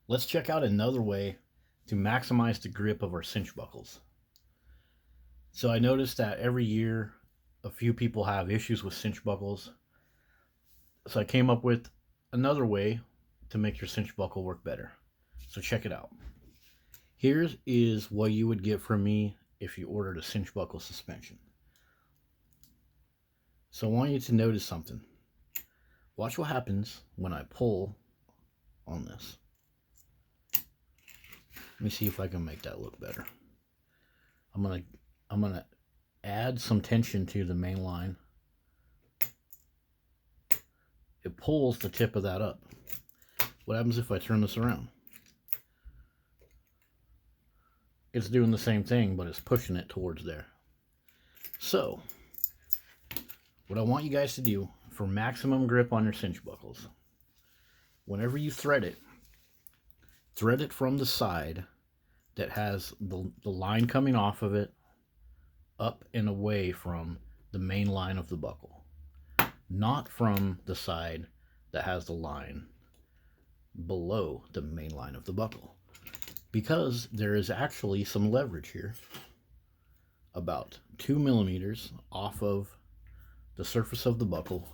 Let's check out another way to maximize the grip of our cinch buckles. So I noticed that every year a few people have issues with cinch buckles. So I came up with another way to make your cinch buckle work better. So check it out. Here is what you would get from me if you ordered a cinch buckle suspension. So I want you to notice something. Watch what happens when I pull on this. Let me see if I can make that look better. I'm gonna add some tension to the main line. It pulls the tip of that up. What happens if I turn this around? It's doing the same thing, but it's pushing it towards there. So, what I want you guys to do for maximum grip on your cinch buckles, whenever you thread it from the side that has the line coming off of it up and away from the main line of the buckle, not from the side that has the line below the main line of the buckle, because there is actually some leverage here. About 2 millimeters off of the surface of the buckle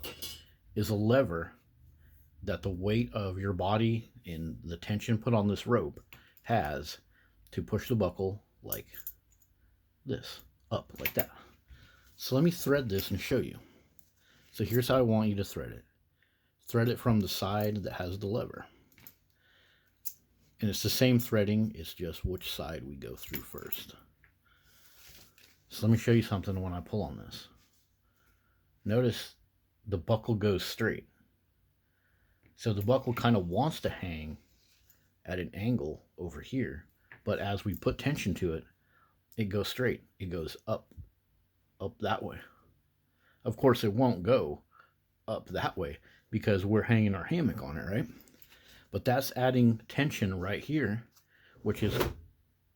is a lever that the weight of your body and the tension put on this rope has to push the buckle like this, up like that. So let me thread this and show you. So here's how I want you to thread it. Thread it from the side that has the lever. And it's the same threading, it's just which side we go through first. So let me show you something when I pull on this. Notice the buckle goes straight. So the buckle kind of wants to hang at an angle over here, but as we put tension to it, it goes straight. It goes up that way. Of course, it won't go up that way because we're hanging our hammock on it, right? But that's adding tension right here, which is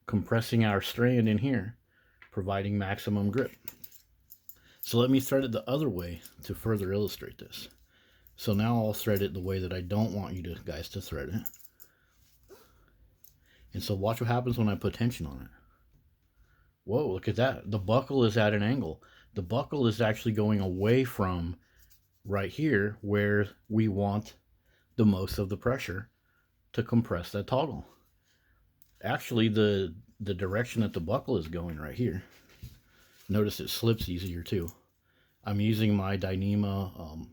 compressing our strand in here, providing maximum grip. So let me thread it the other way to further illustrate this. So now I'll thread it the way that I don't want you guys to thread it. And so watch what happens when I put tension on it. Whoa, look at that. The buckle is at an angle. The buckle is actually going away from right here where we want the most of the pressure to compress that toggle. Actually, the direction that the buckle is going right here. Notice it slips easier too. I'm using my Dyneema,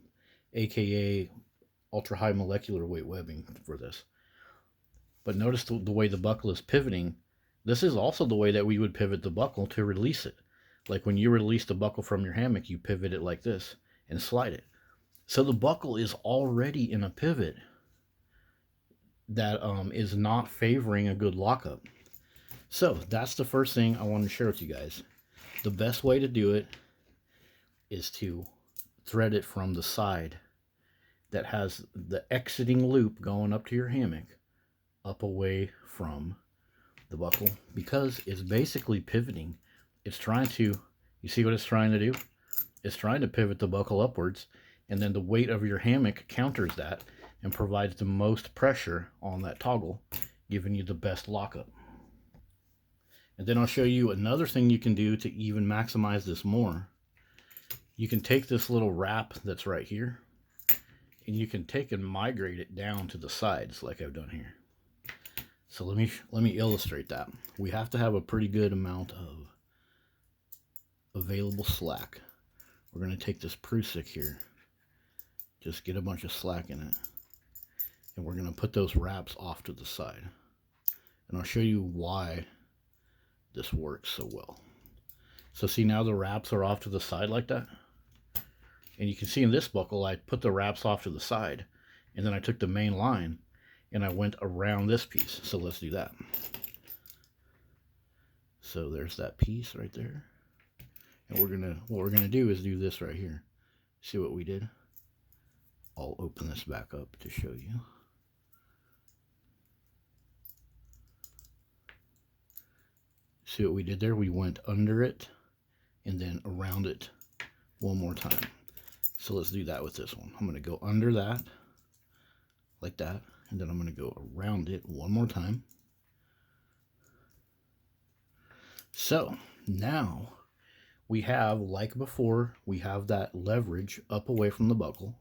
aka ultra high molecular weight webbing for this. But notice the way the buckle is pivoting. This is also the way that we would pivot the buckle to release it. Like when you release the buckle from your hammock, you pivot it like this and slide it. So the buckle is already in a pivot that is not favoring a good lockup. So that's the first thing I want to share with you guys. The best way to do it is to thread it from the side that has the exiting loop going up to your hammock, up away from the buckle, because it's basically pivoting. It's trying to, you see what it's trying to do? It's trying to pivot the buckle upwards, and then the weight of your hammock counters that and provides the most pressure on that toggle, giving you the best lockup. And then I'll show you another thing you can do to even maximize this more. You can take this little wrap that's right here, and you can take and migrate it down to the sides like I've done here. So let me illustrate that. We have to have a pretty good amount of available slack. We're going to take this prusik here, just get a bunch of slack in it, and we're going to put those wraps off to the side. And I'll show you why this works so well. So see, now the wraps are off to the side like that. And you can see in this buckle, I put the wraps off to the side, and then I took the main line and I went around this piece. So let's do that. So there's that piece right there. And what we're gonna do is do this right here. See what we did? I'll open this back up to show you. See what we did there? We went under it and then around it one more time. So let's do that with this one. I'm going to go under that, like that, And then I'm going to go around it one more time. So now we have, like before, we have that leverage up away from the buckle.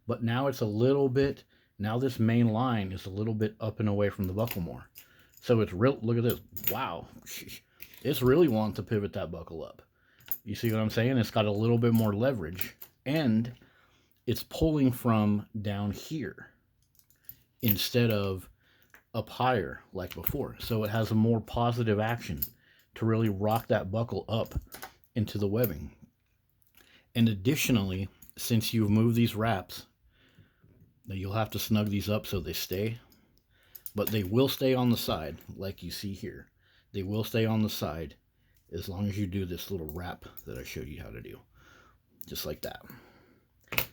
But now it's a little bit, now this main line is a little bit up and away from the buckle more. So it's real, look at this. Wow. It's really wanting to pivot that buckle up. You see what I'm saying? It's got a little bit more leverage. And it's pulling from down here instead of up higher like before. So it has a more positive action to really rock that buckle up into the webbing. And additionally, since you've moved these wraps, now you'll have to snug these up so they stay, but they will stay on the side like you see here. They will stay on the side as long as you do this little wrap that I showed you how to do. Just like that.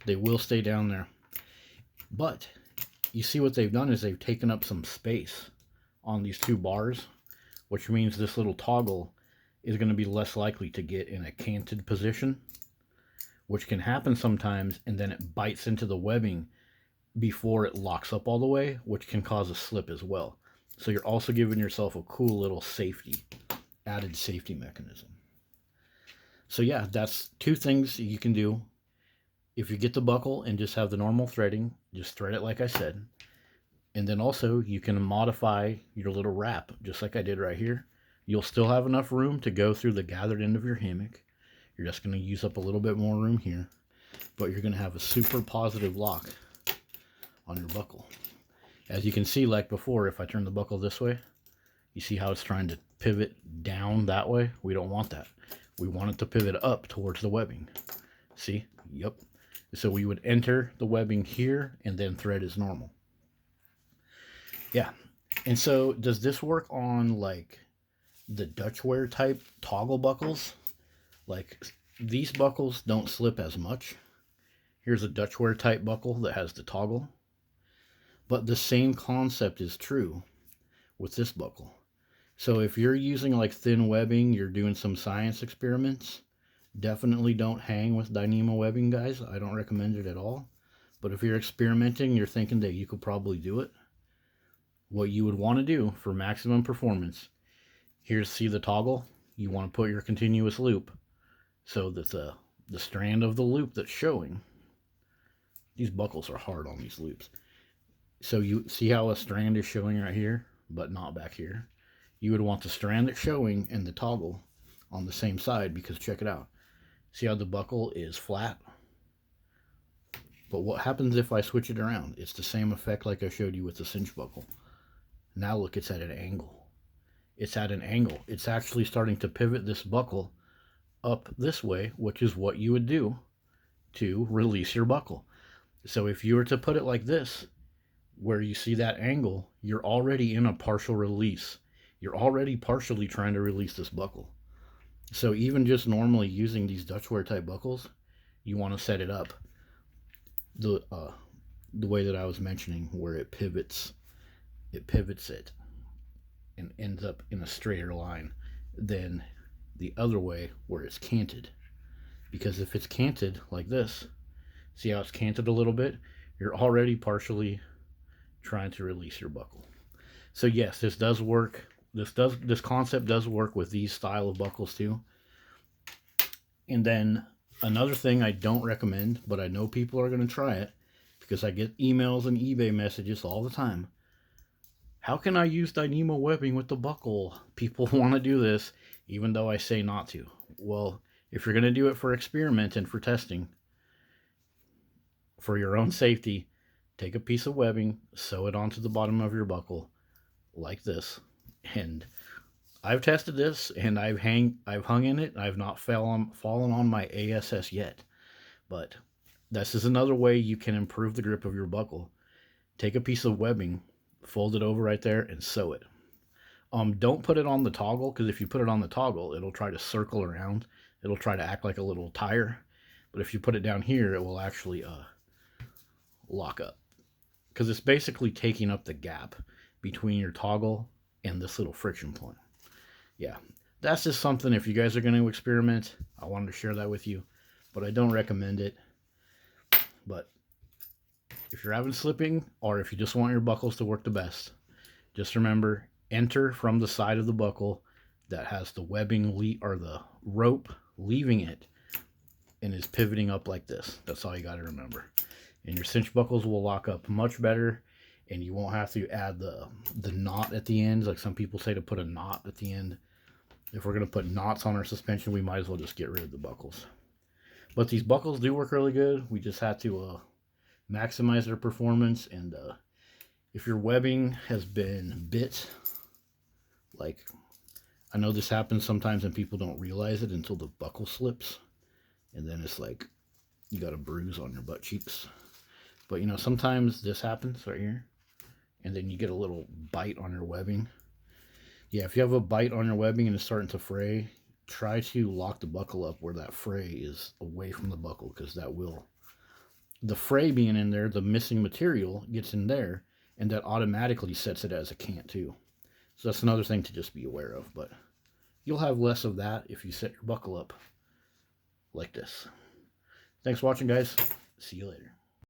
They will stay down there. But you see what they've done is they've taken up some space on these two bars, which means this little toggle is going to be less likely to get in a canted position, which can happen sometimes, and then it bites into the webbing before it locks up all the way, which can cause a slip as well. So you're also giving yourself a cool little safety, added safety mechanism. So yeah, that's two things you can do. If you get the buckle and just have the normal threading, just thread it like I said. And then also you can modify your little wrap, just like I did right here. You'll still have enough room to go through the gathered end of your hammock. You're just going to use up a little bit more room here, but you're going to have a super positive lock on your buckle. As you can see, like before, if I turn the buckle this way, you see how it's trying to pivot down that way? We don't want that. We want it to pivot up towards the webbing. See? Yep. So we would enter the webbing here and then thread as normal. Yeah. And so does this work on like the Dutchware type toggle buckles? Like these buckles don't slip as much. Here's a Dutchware type buckle that has the toggle. But the same concept is true with this buckle. So if you're using like thin webbing, you're doing some science experiments, definitely don't hang with Dyneema webbing, guys. I don't recommend it at all. But if you're experimenting, you're thinking that you could probably do it. What you would want to do for maximum performance, here's, see the toggle? You want to put your continuous loop so that the strand of the loop that's showing, these buckles are hard on these loops. So you see how a strand is showing right here, but not back here? You would want the strand that's showing and the toggle on the same side, because check it out. See how the buckle is flat? But what happens if I switch it around? It's the same effect like I showed you with the cinch buckle. Now look, it's at an angle. It's at an angle. It's actually starting to pivot this buckle up this way, which is what you would do to release your buckle. So if you were to put it like this, where you see that angle, you're already in a partial release. You're already partially trying to release this buckle. So even just normally using these Dutchware type buckles, you want to set it up the way that I was mentioning, where it pivots it and ends up in a straighter line than the other way where it's canted. Because if it's canted like this, see how it's canted a little bit? You're already partially trying to release your buckle. So yes, this does work. This concept does work with these style of buckles too. And then another thing I don't recommend, but I know people are going to try it because I get emails and eBay messages all the time. How can I use Dyneema webbing with the buckle? People want to do this, even though I say not to. Well, if you're going to do it for experiment and for testing, for your own safety, take a piece of webbing, sew it onto the bottom of your buckle like this. And I've tested this, and I've hung in it. I've not fallen on my ASS yet. But this is another way you can improve the grip of your buckle. Take a piece of webbing, fold it over right there, and sew it. Don't put it on the toggle, because if you put it on the toggle, it'll try to circle around. It'll try to act like a little tire. But if you put it down here, it will actually lock up. Because it's basically taking up the gap between your toggle and this little friction point. Yeah, that's just something, if you guys are going to experiment, I wanted to share that with you. But I don't recommend it. But if you're having slipping, or if you just want your buckles to work the best, just remember, enter from the side of the buckle that has the webbing or the rope leaving it and is pivoting up like this. That's all you got to remember. And your cinch buckles will lock up much better, and you won't have to add the knot at the ends, like some people say to put a knot at the end. If we're going to put knots on our suspension, we might as well just get rid of the buckles. But these buckles do work really good. We just have to maximize their performance. And if your webbing has been bit, like, I know this happens sometimes and people don't realize it until the buckle slips, and then it's like you got a bruise on your butt cheeks. But you know, sometimes this happens right here, and then you get a little bite on your webbing. Yeah, if you have a bite on your webbing and it's starting to fray, try to lock the buckle up where that fray is away from the buckle, because that will, the fray being in there, the missing material gets in there, and that automatically sets it as a cant too. So that's another thing to just be aware of. But you'll have less of that if you set your buckle up like this. Thanks for watching, guys. See you later.